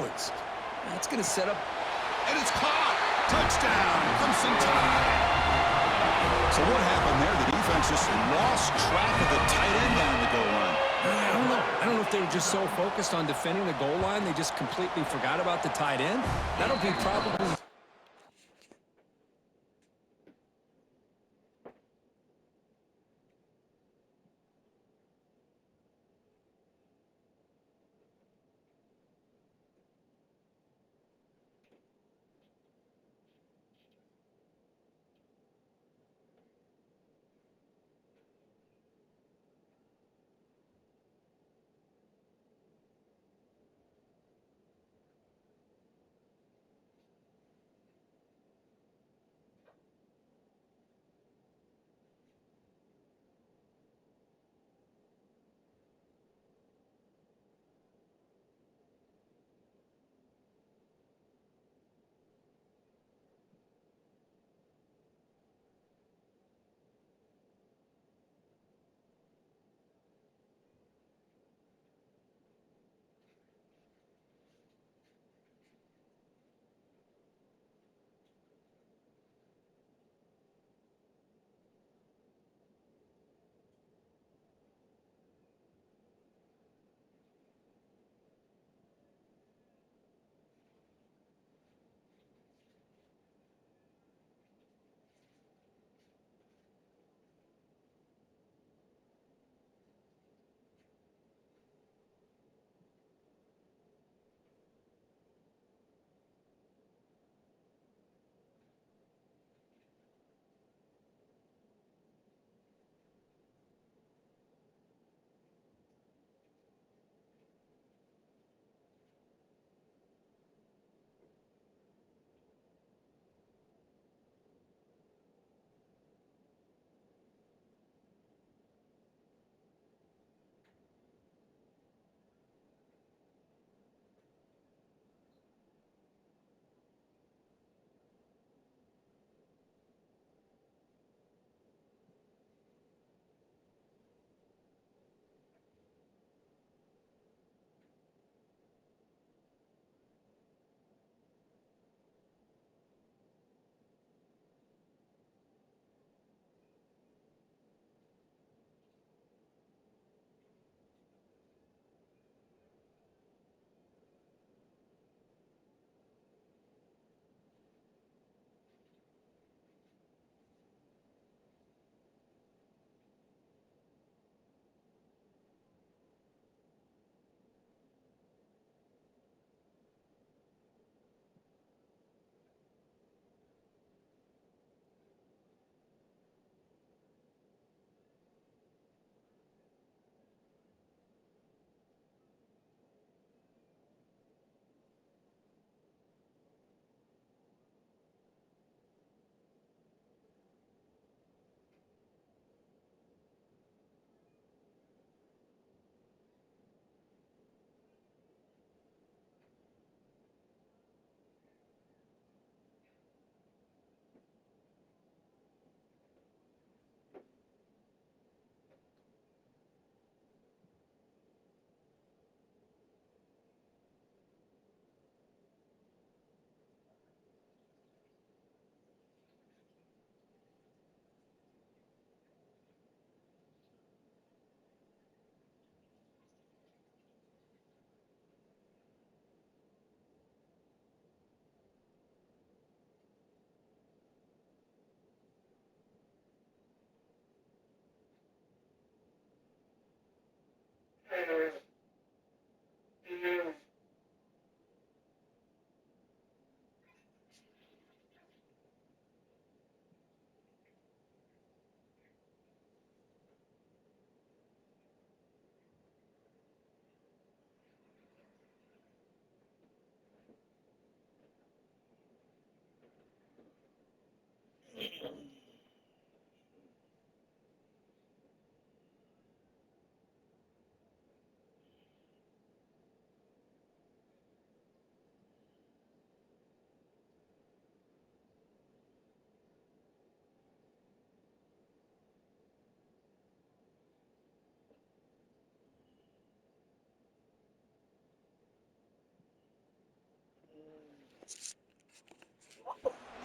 backwards. That's going to set up... And it's caught! Touchdown! Clemson Tide! So what happened there? The defense just lost track of the tight end down the goal line. I don't know. I don't know if they were just so focused on defending the goal line, they just completely forgot about the tight end. That'll be probably...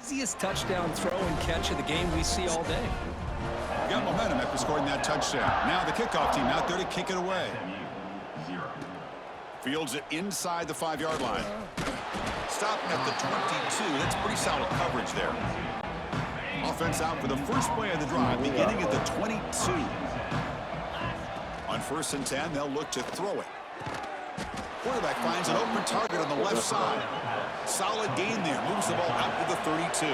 easiest touchdown throw and catch of the game we see all day. Got momentum after scoring that touchdown. Now the kickoff team out there to kick it away. Fields it inside the 5-yard line. Stopping at the 22. That's pretty solid coverage there. Offense out for the first play of the drive, beginning at the 22. On 1st and 10, they'll look to throw it. Quarterback finds an open target on the left side. Solid gain there. Moves the ball out to the 32.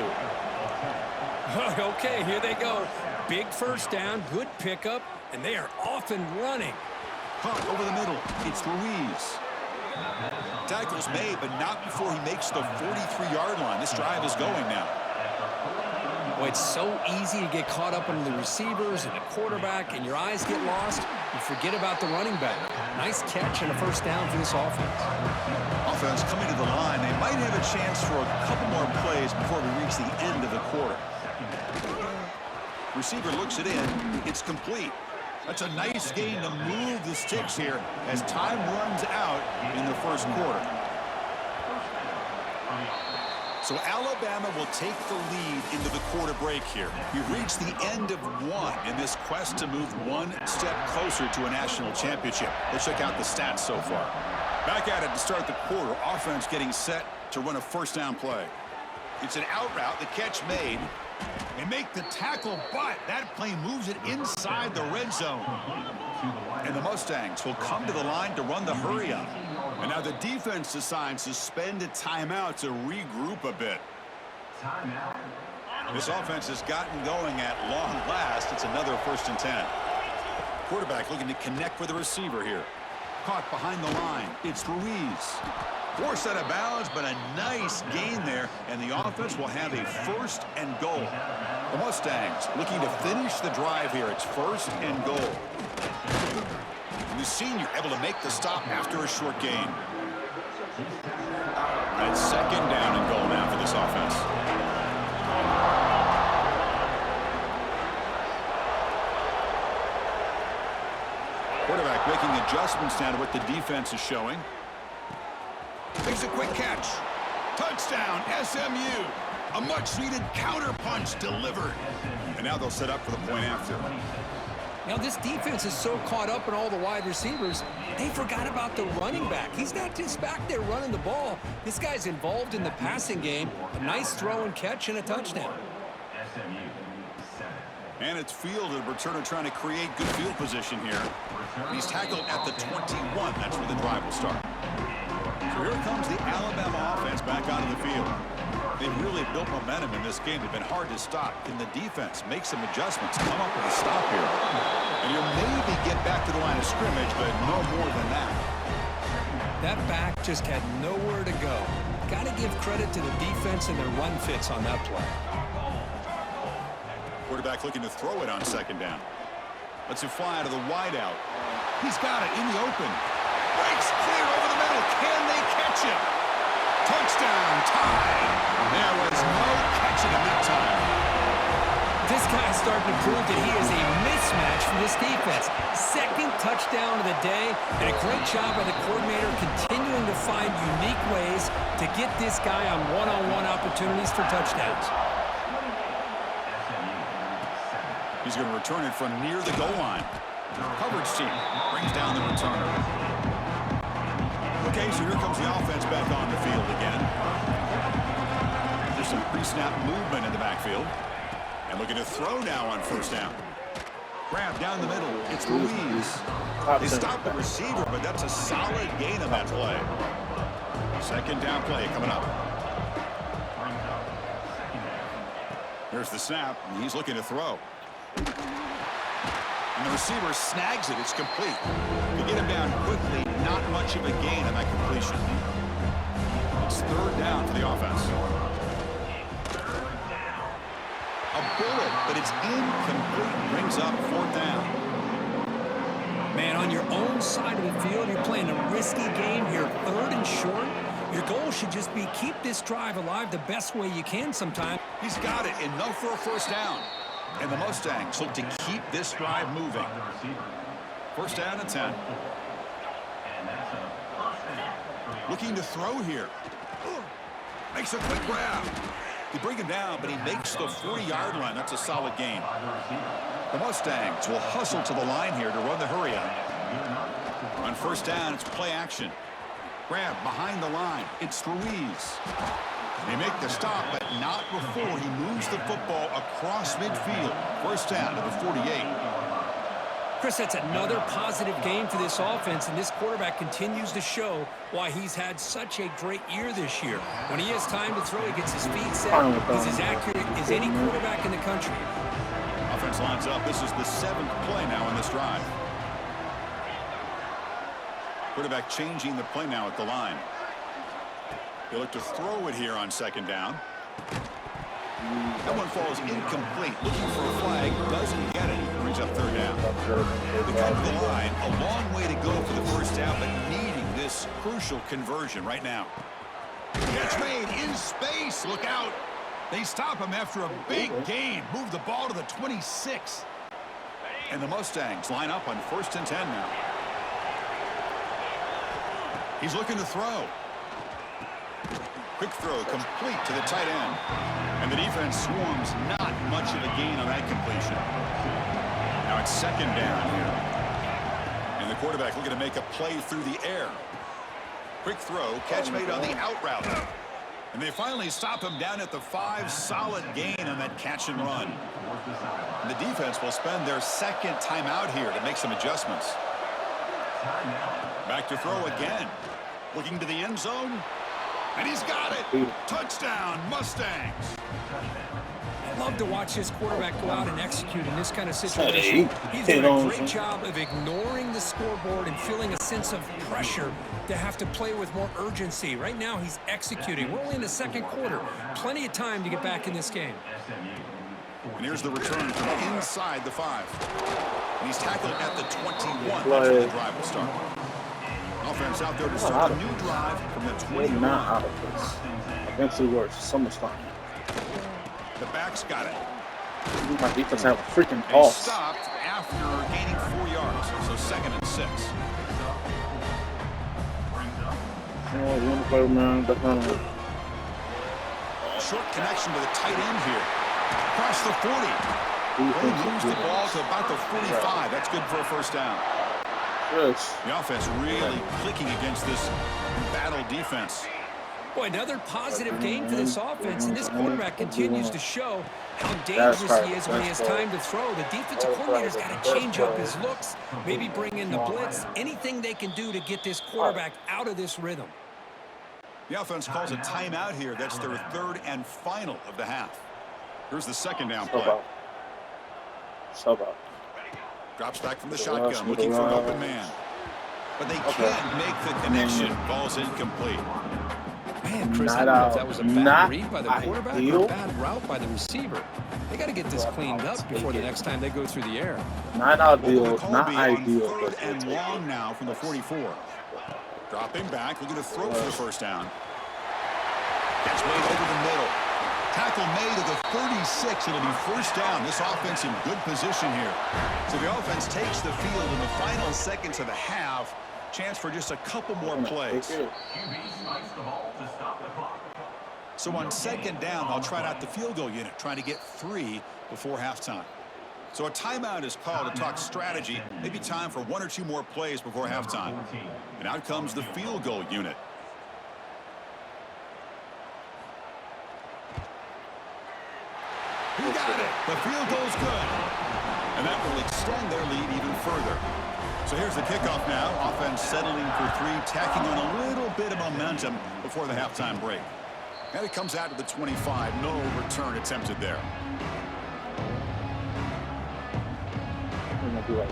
Okay, here they go. Big first down, good pickup, and they are off and running. Caught over the middle. It's Ruiz. Tackle's made, but not before he makes the 43-yard line. This drive is going now. Boy, it's so easy to get caught up in the receivers and the quarterback, and your eyes get lost. You forget about the running back. Nice catch and a first down for this offense. Offense coming to the line. They might have a chance for a couple more plays before we reach the end of the quarter. Receiver looks it in. It's complete. That's a nice gain to move the sticks here as time runs out in the first quarter. So Alabama will take the lead into the quarter break here. We've reached the end of one in this quest to move one step closer to a national championship. Let's check out the stats so far. Back at it to start the quarter. Offense getting set to run a first down play. It's an out route. The catch made. They make the tackle, but that play moves it inside the red zone. And the Mustangs will come to the line to run the hurry up. And now the defense decides to spend a timeout to regroup a bit. This offense has gotten going at long last. It's another 1st and 10. Quarterback looking to connect with the receiver here. Caught behind the line. It's Ruiz. Forced out of bounds, but a nice gain there, and the offense will have a 1st and goal. The Mustangs looking to finish the drive here. It's 1st and goal. And the senior able to make the stop after a short gain. And it's 2nd down and goal now for this offense. Quarterback making adjustments now to what the defense is showing. Makes a quick catch. Touchdown, SMU. A much-needed counter-punch delivered. And now they'll set up for the point after. Now, this defense is so caught up in all the wide receivers, they forgot about the running back. He's not just back there running the ball. This guy's involved in the passing game. A nice throw and catch and a touchdown. And it's fielded. Returner trying to create good field position here. He's tackled at the 21. That's where the drive will start. So here comes the Alabama offense back onto the field. They've really built momentum in this game. They've been hard to stop. Can the defense make some adjustments, come up with a stop here? And you'll maybe get back to the line of scrimmage, but no more than that. That back just had nowhere to go. Got to give credit to the defense and their run fits on that play. Quarterback looking to throw it on 2nd down. Lets it fly out of the wideout. He's got it in the open. Breaks clear over the middle. Can they catch him? Touchdown, tie. There was no catching him that time. This guy's starting to prove that he is a mismatch for this defense. 2nd touchdown of the day, and a great job by the coordinator continuing to find unique ways to get this guy on one-on-one opportunities for touchdowns. He's going to return it from near the goal line. Coverage team brings down the returner. Okay, so here comes the offense back on the field again. There's some pre-snap movement in the backfield. And looking to throw now on 1st down. Grab down the middle. It's Ruiz. They stop the receiver, but that's a solid gain on that play. 2nd down play coming up. Here's the snap, and he's looking to throw. And the receiver snags it. It's complete. To get him down quickly, not much of a gain on that completion. It's 3rd down for the offense. A bullet, but it's incomplete. Brings up 4th down. Man, on your own side of the field, you're playing a risky game here, 3rd and short. Your goal should just be keep this drive alive the best way you can sometime. He's got it, enough for a 1st down. And the Mustangs look to keep this drive moving. 1st down and 10. Looking to throw here. Makes a quick grab. They bring him down, but he makes the 40-yard line. That's a solid gain. The Mustangs will hustle to the line here to run the hurry up. On first down, it's play action. Grab behind the line. It's Ruiz. They make the stop, but not before he moves the football across midfield. First down to the 48. Chris, that's another positive game for this offense, and this quarterback continues to show why he's had such a great year this year. When he has time to throw, he gets his feet set. He's as accurate as any quarterback in the country. Offense lines up. This is the 7th play now in this drive. Quarterback changing the play now at the line. They look to throw it here on second down. That one falls incomplete. Looking for a flag. Doesn't get it. Brings up third down. They come to the line. A long way to go for the first down, but needing this crucial conversion right now. Catch made in space. Look out. They stop him after a big gain. Move the ball to the 26. And the Mustangs line up on 1st and 10 now. He's looking to throw. Quick throw complete to the tight end. And the defense swarms. Not much of a gain on that completion. Now it's second down here. And the quarterback looking to make a play through the air. Quick throw. Catch made on the out route. And they finally stop him down at the 5. Solid gain on that catch and run. And the defense will spend their second timeout here to make some adjustments. Back to throw again. Looking to the end zone. And he's got it. Touchdown, Mustangs. I love to watch this quarterback go out and execute in this kind of situation. He's doing a great job of ignoring the scoreboard and feeling a sense of pressure to have to play with more urgency. Right now, he's executing. We're only in the second quarter. Plenty of time to get back in this game. And here's the return from inside the 5. And he's tackled at the 21. That's where the drive will start. Offense out there to start a new drive from the 21. Not out of this. Eventually works. Someone's fine. The back's got it. My defense have a freaking They toss. stopped after gaining 4 yards, so 2nd and 6. Oh, you want to play, man? That's not a... Short connection to the tight end here. Across the 40. They moves the ball to about the 45. That's good for a first down. Yes. The offense really clicking against this battle defense. Boy, another positive game for this offense, and this quarterback continues to show how dangerous he is when he has time to throw. The defensive coordinator's got to change up his looks, maybe bring in the blitz, anything they can do to get this quarterback out of this rhythm. The offense calls a timeout here. That's their 3rd and final of the half. Here's the second down play. Drops back from the shotgun, looking for an open man. But they can't make the connection. Ball's incomplete. Man, Chris, I don't know if that was a bad read by the quarterback or a bad route by the receiver. They got to get this cleaned up before the next time they go through the air. Not ideal. Not ideal. 3rd and long now from the 44. Dropping back, looking to throw for the first down. Catch made over the middle. Tackle made at the 36. It'll be first down. This offense in good position here. So the offense takes the field in the final seconds of the half. Chance for just a couple more plays. So on second down, they'll try out the field goal unit, trying to get 3 before halftime. So a timeout is called to talk strategy. Maybe time for 1 or 2 more plays before halftime. And out comes the field goal unit. He got it. The field goal's good. And that will extend their lead even further. So here's the kickoff now. Offense settling for 3, tacking on a little bit of momentum before the halftime break. And it comes out to the 25. No return attempted there. We're going to do like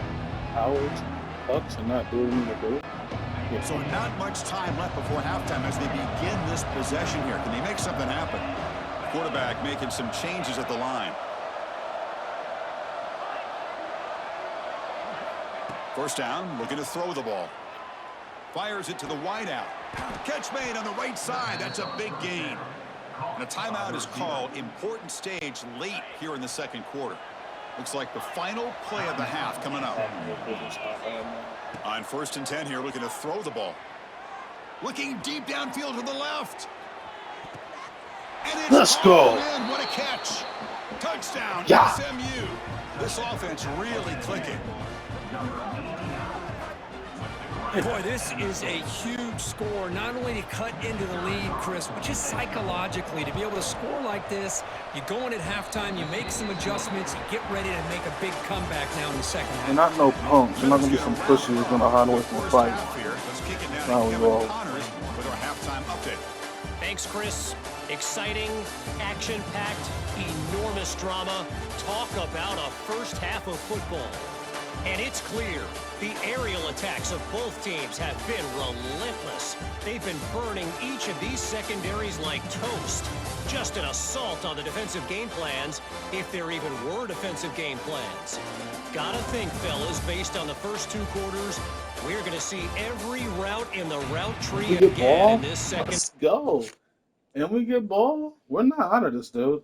hours, bucks, and not do what we need to do. Yeah. So not much time left before halftime as they begin this possession here. Can they make something happen? Quarterback making some changes at the line. First down, looking to throw the ball. Fires it to the wideout. Catch made on the right side. That's a big gain. And a timeout is called. Important stage late here in the second quarter. Looks like the final play of the half coming up. On 1st and 10 here, looking to throw the ball. Looking deep downfield to the left. And it's Let's go. in. What a catch. Touchdown, Yeah. SMU. This offense really clicking. Boy, this is a huge score, not only to cut into the lead, Chris, but just psychologically, to be able to score like this. You go in at halftime, you make some adjustments, you get ready to make a big comeback now in the second half. They're not no punks. They're not going to be some pussies who's going to hide away from the fight. Let's kick it Now down we to roll. Kevin Connors with our halftime update. Thanks, Chris. Exciting, action-packed, enormous drama. Talk about a first half of football. And it's clear, the aerial attacks of both teams have been relentless. They've been burning each of these secondaries like toast. Just an assault on the defensive game plans, if there even were defensive game plans. Gotta think, fellas, based on the first 2 quarters, we're going to see every route in the route tree We get again ball. in this second. Let's go. And we get ball. We're not out of this, dude.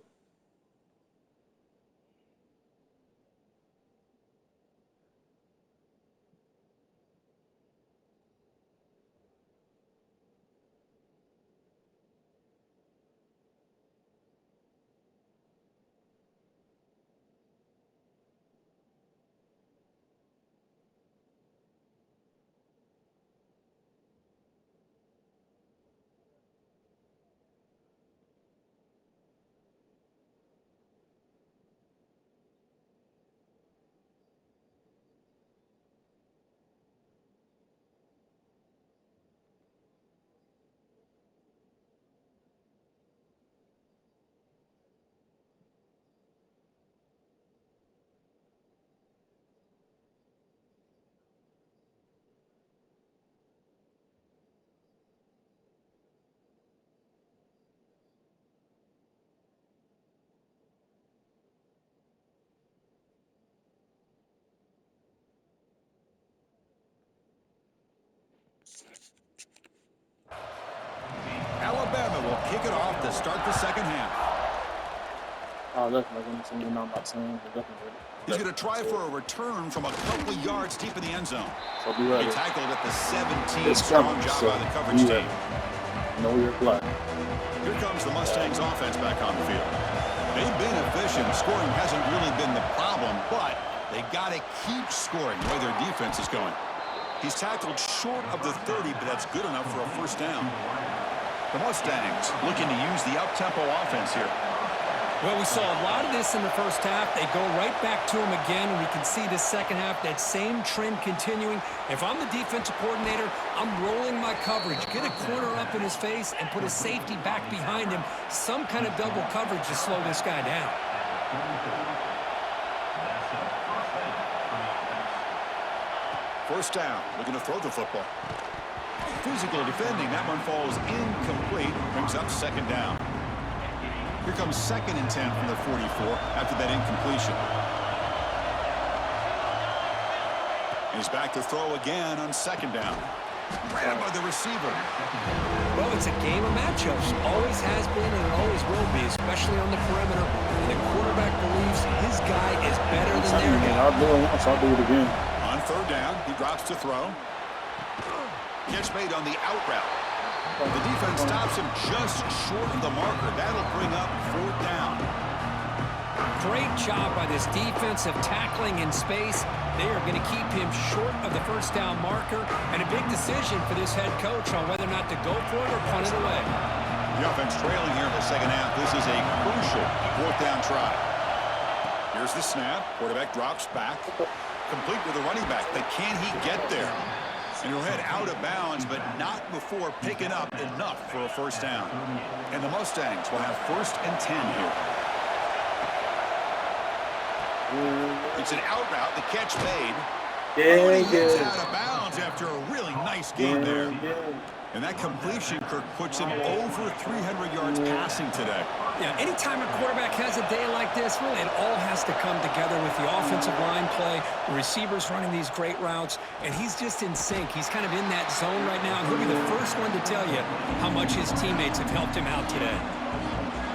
Alabama will kick it off to start the second half. Oh, definitely going to send on my team. He's going to try for a return from a couple of yards deep in the end zone. So be He ready. tackled at the 17. It's Strong coming, job so by the coverage be team. ready. Know your play. Here comes the Mustangs offense back on the field. They've been efficient. Scoring hasn't really been the problem, but they got to keep scoring the way their defense is going. He's tackled short of the 30, but that's good enough for a first down. The Mustangs looking to use the up-tempo offense here. Well, we saw a lot of this in the first half. They go right back to him again, and we can see the second half, that same trend continuing. If I'm the defensive coordinator, I'm rolling my coverage. Get a corner up in his face and put a safety back behind him. Some kind of double coverage to slow this guy down. First down, looking to throw the football. Physical defending, that one falls incomplete, brings up second down. Here comes 2nd and 10 from the 44 after that incompletion. He's back to throw again on 2nd down. Grabbed by the receiver. Well, it's a game of matchups. Always has been and it always will be, especially on the perimeter. And the quarterback believes his guy is better than their guy. I'll do it once. I'll do it again. On 3rd down, he drops to throw. Catch made on the out route. The defense stops him just short of the marker. That'll bring up 4th down. Great job by this defensive tackling in space. They are going to keep him short of the first down marker, and a big decision for this head coach on whether or not to go for it or punt it away. The offense trailing here in the second half. This is a crucial 4th down try. Here's the snap. Quarterback drops back. Complete with the running back, but can he get there? And he'll head out of bounds, but not before picking up enough for a first down. And the Mustangs will have 1st and 10 here. It's an out route. The catch made. Yeah, He gets yeah. out of bounds after a really nice game there. And that completion, Kirk, puts him over 300 yards passing today. Yeah, anytime a quarterback has a day like this, really it all has to come together with the offensive line play, the receivers running these great routes, and he's just in sync. He's kind of in that zone right now, and he'll be the first one to tell you how much his teammates have helped him out today.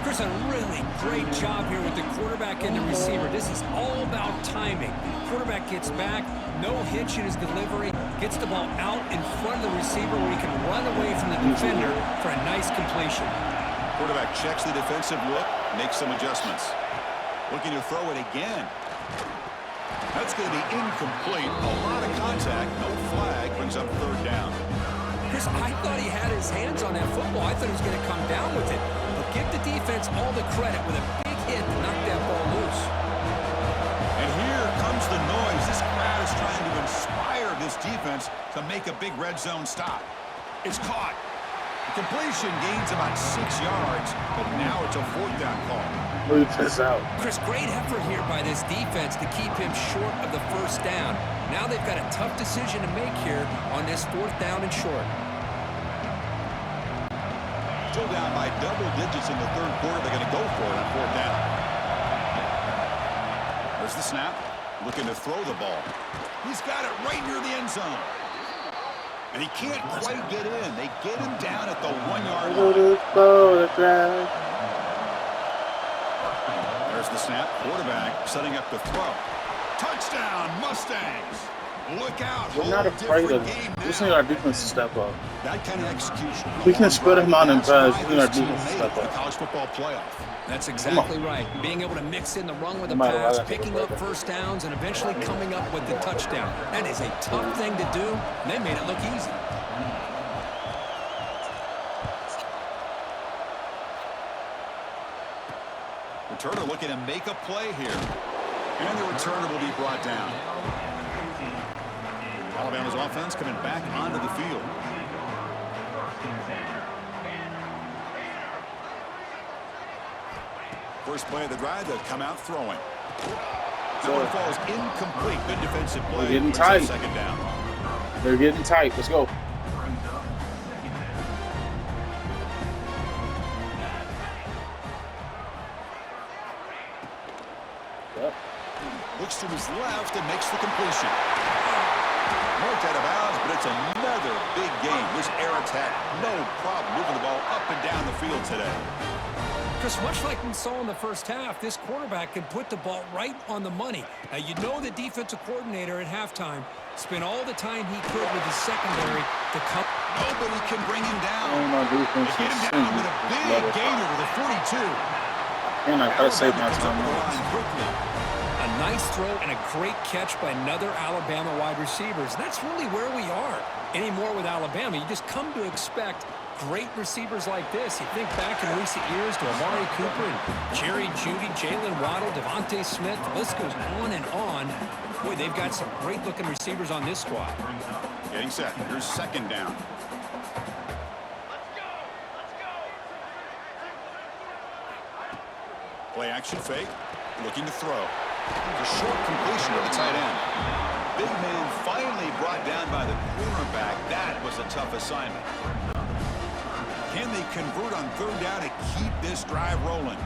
Chris, a really great job here with the quarterback and the receiver. This is all about timing. Quarterback gets back, no hitch in his delivery, gets the ball out in front of the receiver where he can run away from the defender for a nice completion. Quarterback checks the defensive look, makes some adjustments. Looking to throw it again. That's going to be incomplete. A lot of contact, no flag, brings up third down. Chris, I thought he had his hands on that football. I thought he was going to come down with it. But give the defense all the credit with a big hit to knock that ball loose. And here comes the noise. This crowd is trying to inspire this defense to make a big red zone stop. It's caught. The completion gains about 6 yards, but now it's a fourth down call. Move this out. Chris, great effort here by this defense to keep him short of the first down. Now they've got a tough decision to make here on this fourth down and short. Still down by double digits in the third quarter. They're going to go for it on fourth down. There's the snap. Looking to throw the ball. He's got it right near the end zone. And he can't quite get in. They get him down at the 1 yard line. There's the snap. Quarterback setting up the throw. Touchdown, Mustangs. Look out. We're not afraid of it. We just need our defense to step up. That kind of execution. We can spread him out and pass. We need our defense to step The up. college football playoff. That's exactly right. Being able to mix in the run with the pass, picking up first downs, and eventually coming up with the touchdown. That is a tough thing to do, and they made it look easy. Returner looking to make a play here. And the returner will be brought down. Alabama's offense coming back onto the field. First play of the drive, they'll come out throwing. That one falls incomplete. Good defensive play. They're getting tight. Second down. They're getting tight. Let's go. Yep. Looks to his left and makes the completion. Marked out of bounds, but it's another big game. This air attack, no problem moving the ball up and down the field today. Chris, much like we saw in the first half, this quarterback can put the ball right on the money. Now, you know the defensive coordinator at halftime spent all the time he could with his secondary to come. Nobody can bring him down. Oh, my defense They get him is down with a big gain over the 42. And I gotta save my Alabama comes up with the time. line quickly. A nice throw and a great catch by another Alabama wide receivers. That's really where we are anymore with Alabama. You just come to expect great receivers like this. You think back in recent years to Amari Cooper and Jerry Jeudy, Jalen Waddle, Devontae Smith. The list goes on and on. Boy, they've got some great-looking receivers on this squad. Getting set. Here's second down. Play action fake. Looking to throw. A short completion to the tight end. Big man finally brought down by the cornerback. That was a tough assignment. Can they convert on third down to keep this drive rolling?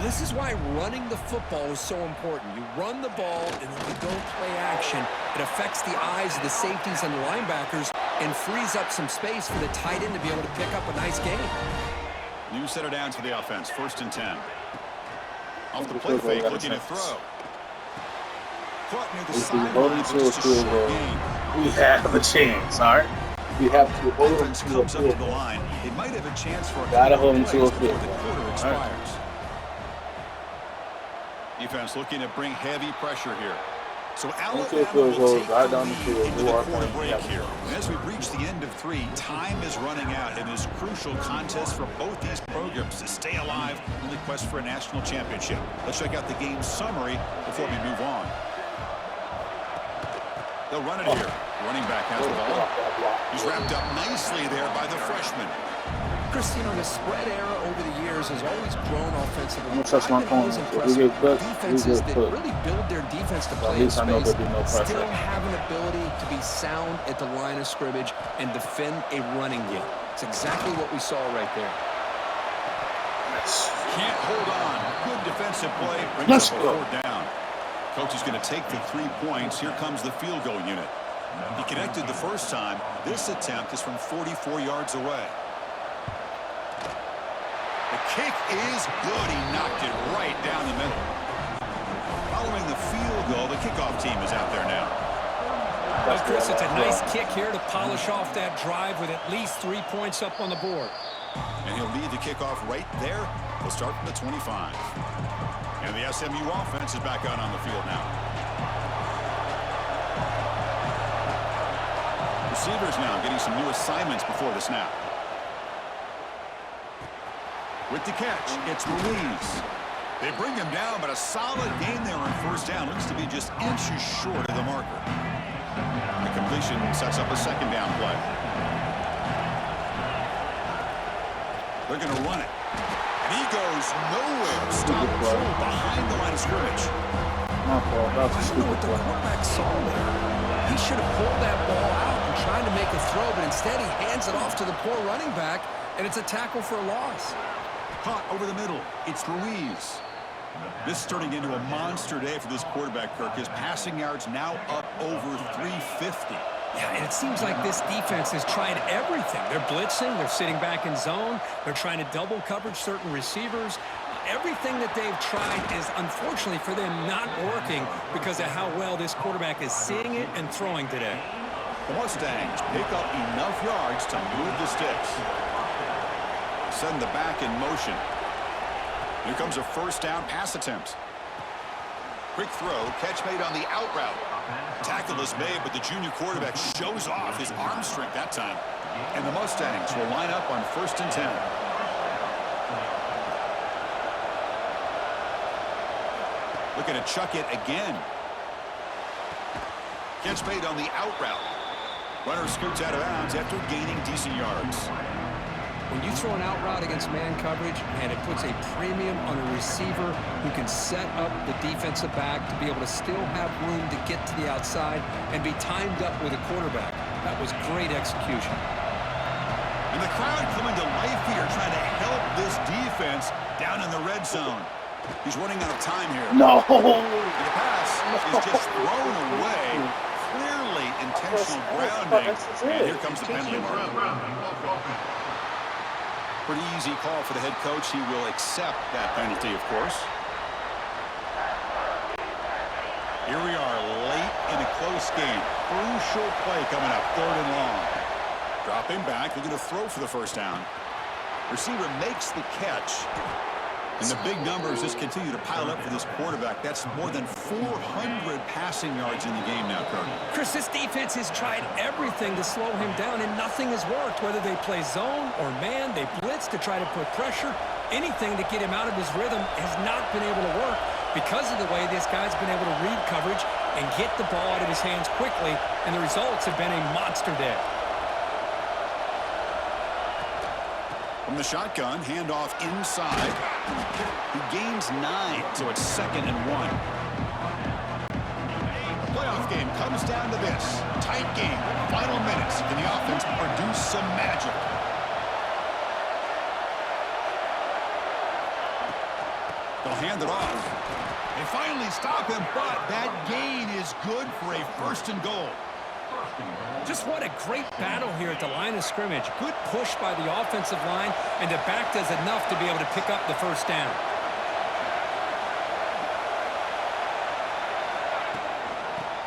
This is why running the football is so important. You run the ball, and then you don't play action. It affects the eyes of the safeties and the linebackers and frees up some space for the tight end to be able to pick up a nice gain. New set of downs for the offense. 1st and 10. Off the play fake, looking to throw. Caught near the sideline, but just a short gain. We have a chance, all right? We have to hold them Offense to a comes up field to the goal. line. They might have a chance for a Gotta couple hold them of to a plays field before the goal. quarter All right. expires. Defense looking to bring heavy pressure here. So Alabama field will goal take right the down the lead field. into We the are quarter playing break heavy. here. And as we reach the end of 3, time is running out in this crucial contest for both these programs to stay alive in the quest for a national championship. Let's check out the game summary before we move on. They'll run it here. Running back has the ball. He's wrapped up nicely there by the freshman. Chris, you know, the spread era over the years has always grown offensively. I'm gonna touch my I've been always corner. impressed We with get cooked, defenses we get that cooked. really build their defense to At play in least I know space, there'll be no pressure. still have an ability to be sound at the line of scrimmage and defend a running game. It's exactly what we saw right there. Can't hold on. Good defensive play. Brings Let's up a go. 4th down. Coach is going to take the 3 points. Here comes the field goal unit. He connected the first time. This attempt is from 44 yards away. The kick is good. He knocked it right down the middle. Following the field goal, the kickoff team is out there now. Well, Chris, it's a nice kick here to polish off that drive with at least 3 points up on the board. And he'll lead the kickoff right there. He'll start from the 25. And the SMU offense is back out on the field now. Receivers now getting some new assignments before the snap. With the catch, it's Ruiz. They bring him down, but a solid gain there on first down. Looks to be just inches short of the marker. The completion sets up a second down play. They're going to run it. And he goes nowhere. Stop behind the line of scrimmage. Not ball. That was a I don't know stupid what the play. quarterback saw there. He should have pulled that ball out and tried to make a throw, but instead he hands it off to the poor running back, and it's a tackle for a loss. Caught over the middle. It's Ruiz. This is turning into a monster day for this quarterback, Kirk. His passing yards now up over 350. Yeah, and it seems like this defense has tried everything. They're blitzing, they're sitting back in zone, they're trying to double coverage certain receivers. Everything that they've tried is, unfortunately for them, not working because of how well this quarterback is seeing it and throwing today. The Mustangs pick up enough yards to move the sticks. Send the back in motion. Here comes a first down pass attempt. Quick throw, catch made on the out route. Tackle is made, but the junior quarterback shows off his arm strength that time. And the Mustangs will line up on 1st and 10. Looking to chuck it again. Catch made on the out route. Runner scoots out of bounds after gaining decent yards. When you throw an out route against man coverage, man, it puts a premium on a receiver who can set up the defensive back to be able to still have room to get to the outside and be timed up with a quarterback. That was great execution. And the crowd coming to life here, trying to help this defense down in the red zone. He's running out of time here. No! And the pass is just thrown away. Clearly intentional grounding. And here comes the penalty mark. Pretty easy call for the head coach. He will accept that penalty, of course. Here we are late in a close game. Crucial play coming up, 3rd and long. Dropping back, looking to throw for the first down. Receiver makes the catch. And the big numbers just continue to pile up for this quarterback. That's more than 400 passing yards in the game now, Kirk. Chris, this defense has tried everything to slow him down, and nothing has worked. Whether they play zone or man, they blitz to try to put pressure. Anything to get him out of his rhythm has not been able to work because of the way this guy's been able to read coverage and get the ball out of his hands quickly, and the results have been a monster day. From the shotgun, handoff inside. He gains 9, so it's 2nd and 1. Playoff game comes down to this. Tight game, final minutes. Can the offense produce some magic? They'll hand it off. They finally stop him, but that gain is good for a 1st and goal. Just what a great battle here at the line of scrimmage. Good push by the offensive line, and the back does enough to be able to pick up the first down.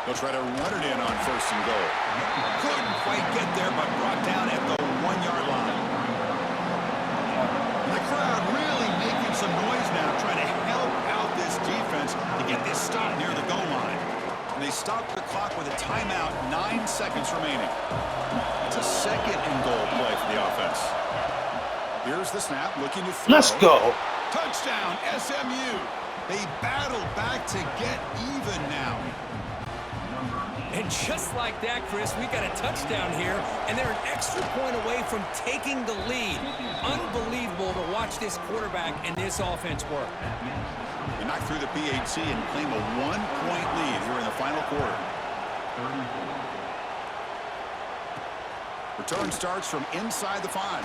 They'll try to run it in on 1st and goal. Couldn't quite get there, but brought down at the 1-yard line. And the crowd really making some noise now, trying to help out this defense to get this stop near the goal line. And they stop the clock with a timeout, 9 seconds remaining. It's a 2nd and goal play for the offense. Here's the snap, looking to throw. Let's go! Touchdown, SMU. They battle back to get even now. And just like that, Chris, we got a touchdown here, and they're an extra point away from taking the lead. Unbelievable to watch this quarterback and this offense work. They knock through the PAT and claim a 1-point lead here in the final quarter. Return starts from inside the 5.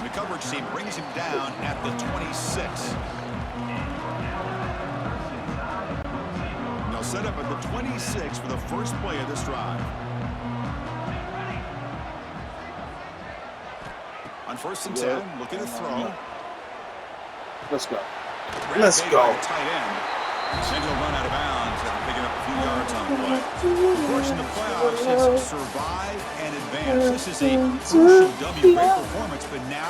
The coverage team brings him down at the 26. And they'll set up at the 26 for the first play of this drive. On 1st and 10, looking to throw. Let's go. Let's go. Tight end. Single run out of bounds after picking up a few yards on the play. Of course, in the playoffs, it's survive and advance. This is a crucial W. Great performance, but now